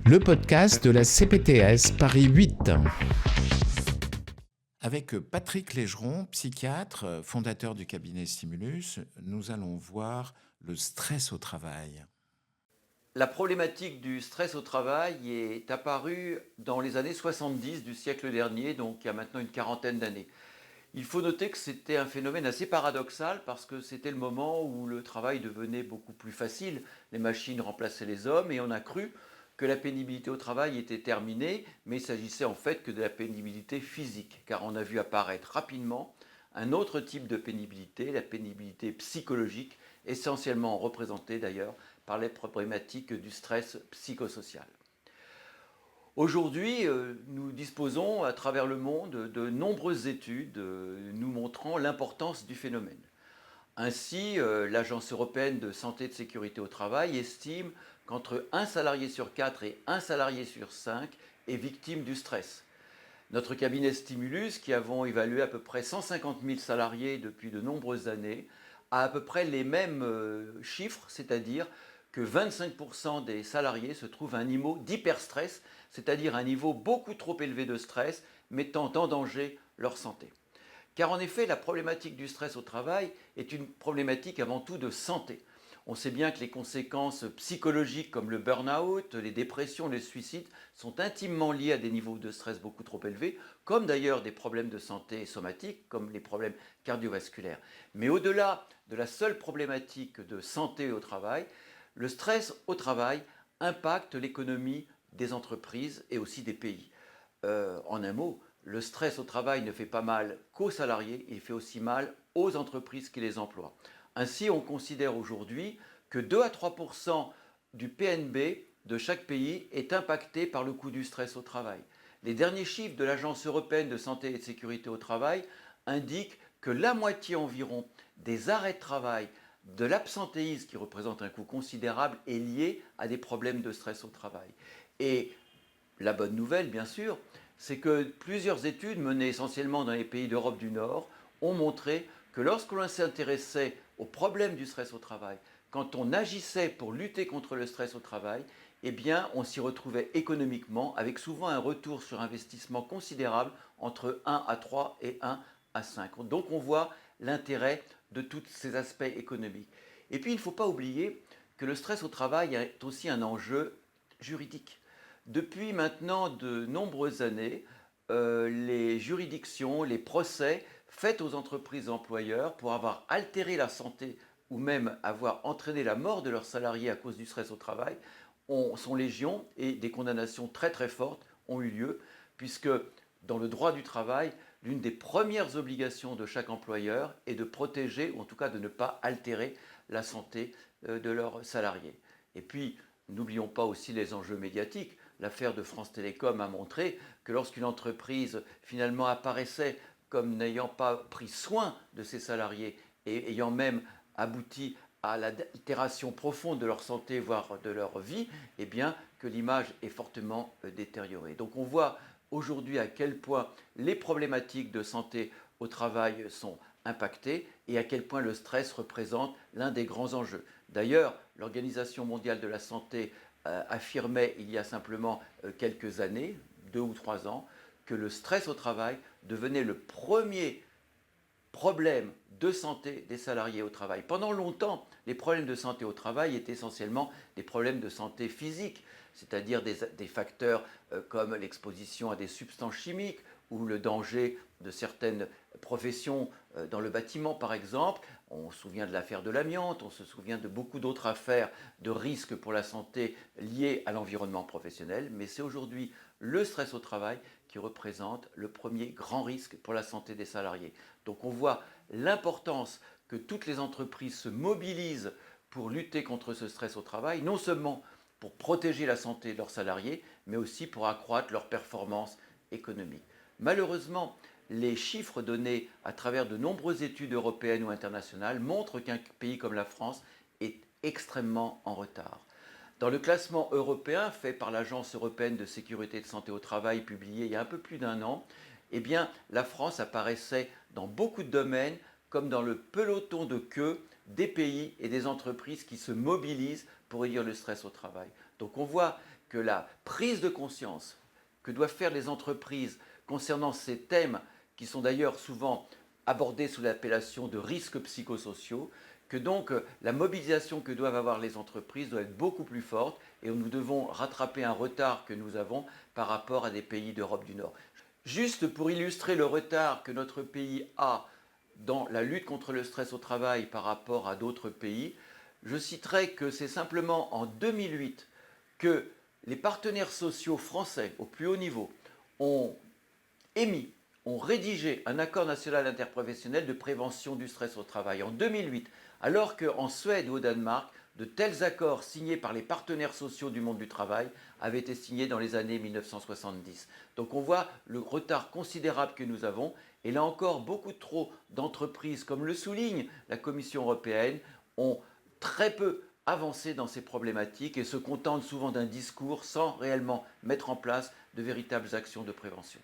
le podcast de la CPTS Paris 8. Avec Patrick Légeron, psychiatre, fondateur du cabinet Stimulus, nous allons voir le stress au travail. La problématique du stress au travail est apparue dans les années 70 du siècle dernier, donc il y a maintenant une quarantaine d'années. Il faut noter que c'était un phénomène assez paradoxal parce que c'était le moment où le travail devenait beaucoup plus facile, les machines remplaçaient les hommes et on a cru que la pénibilité au travail était terminée, mais il s'agissait en fait que de la pénibilité physique, car on a vu apparaître rapidement un autre type de pénibilité, la pénibilité psychologique, essentiellement représentée d'ailleurs par les problématiques du stress psychosocial. Aujourd'hui, nous disposons à travers le monde de nombreuses études nous montrant l'importance du phénomène. Ainsi, l'Agence européenne de santé et de sécurité au travail estime qu'entre un salarié sur 4 et un salarié sur 5 est victime du stress. Notre cabinet Stimulus, qui avons évalué à peu près 150 000 salariés depuis de nombreuses années, a à peu près les mêmes chiffres, c'est-à-dire que 25% des salariés se trouvent à un niveau d'hyperstress, c'est-à-dire un niveau beaucoup trop élevé de stress, mettant en danger leur santé. Car en effet, la problématique du stress au travail est une problématique avant tout de santé. On sait bien que les conséquences psychologiques comme le burn-out, les dépressions, les suicides sont intimement liées à des niveaux de stress beaucoup trop élevés, comme d'ailleurs des problèmes de santé somatique, comme les problèmes cardiovasculaires. Mais au-delà de la seule problématique de santé au travail, le stress au travail impacte l'économie des entreprises et aussi des pays. En un mot, le stress au travail ne fait pas mal qu'aux salariés, il fait aussi mal aux entreprises qui les emploient. Ainsi, on considère aujourd'hui que 2 à 3% du PNB de chaque pays est impacté par le coût du stress au travail. Les derniers chiffres de l'Agence européenne de santé et de sécurité au travail indiquent que la moitié environ des arrêts de travail, de l'absentéisme qui représente un coût considérable, est lié à des problèmes de stress au travail. Et la bonne nouvelle, bien sûr, c'est que plusieurs études menées essentiellement dans les pays d'Europe du Nord ont montré que lorsque l'on s'intéressait aux problèmes du stress au travail, quand on agissait pour lutter contre le stress au travail, eh bien, on s'y retrouvait économiquement avec souvent un retour sur investissement considérable entre 1 à 3 et 1 à 5. Donc on voit l'intérêt de tous ces aspects économiques. Et puis il ne faut pas oublier que le stress au travail est aussi un enjeu juridique. Depuis maintenant de nombreuses années, les juridictions, les procès faits aux entreprises employeurs pour avoir altéré la santé ou même avoir entraîné la mort de leurs salariés à cause du stress au travail sont légion et des condamnations très très fortes ont eu lieu puisque dans le droit du travail, l'une des premières obligations de chaque employeur est de protéger ou en tout cas de ne pas altérer la santé de leurs salariés. Et puis, n'oublions pas aussi les enjeux médiatiques. L'affaire de France Télécom a montré que lorsqu'une entreprise finalement apparaissait comme n'ayant pas pris soin de ses salariés et ayant même abouti à l'altération profonde de leur santé, voire de leur vie, eh bien que l'image est fortement détériorée. Donc on voit aujourd'hui à quel point les problématiques de santé au travail sont impactées et à quel point le stress représente l'un des grands enjeux. D'ailleurs, l'Organisation mondiale de la santé affirmait il y a simplement quelques années, 2 ou 3 ans, que le stress au travail devenait le premier problème de santé des salariés au travail. Pendant longtemps, les problèmes de santé au travail étaient essentiellement des problèmes de santé physique, c'est-à-dire des facteurs comme l'exposition à des substances chimiques ou le danger de certaines professions dans le bâtiment par exemple. On se souvient de l'affaire de l'amiante, on se souvient de beaucoup d'autres affaires de risques pour la santé liées à l'environnement professionnel, mais c'est aujourd'hui le stress au travail qui représente le premier grand risque pour la santé des salariés. Donc on voit l'importance que toutes les entreprises se mobilisent pour lutter contre ce stress au travail, non seulement pour protéger la santé de leurs salariés, mais aussi pour accroître leur performance économique. Malheureusement, les chiffres donnés à travers de nombreuses études européennes ou internationales montrent qu'un pays comme la France est extrêmement en retard. Dans le classement européen fait par l'Agence européenne de sécurité et de santé au travail, publié il y a un peu plus d'un an, eh bien, la France apparaissait dans beaucoup de domaines comme dans le peloton de queue des pays et des entreprises qui se mobilisent pour réduire le stress au travail. Donc on voit que la prise de conscience que doivent faire les entreprises concernant ces thèmes, qui sont d'ailleurs souvent abordés sous l'appellation de risques psychosociaux, que donc la mobilisation que doivent avoir les entreprises doit être beaucoup plus forte et nous devons rattraper un retard que nous avons par rapport à des pays d'Europe du Nord. Juste pour illustrer le retard que notre pays a dans la lutte contre le stress au travail par rapport à d'autres pays, je citerai que c'est simplement en 2008 que les partenaires sociaux français au plus haut niveau ont émis, ont rédigé un accord national interprofessionnel de prévention du stress au travail en 2008, alors qu'en Suède ou au Danemark, de tels accords signés par les partenaires sociaux du monde du travail avaient été signés dans les années 1970. Donc on voit le retard considérable que nous avons, et là encore, beaucoup trop d'entreprises, comme le souligne la Commission européenne, ont très peu avancé dans ces problématiques et se contentent souvent d'un discours sans réellement mettre en place de véritables actions de prévention.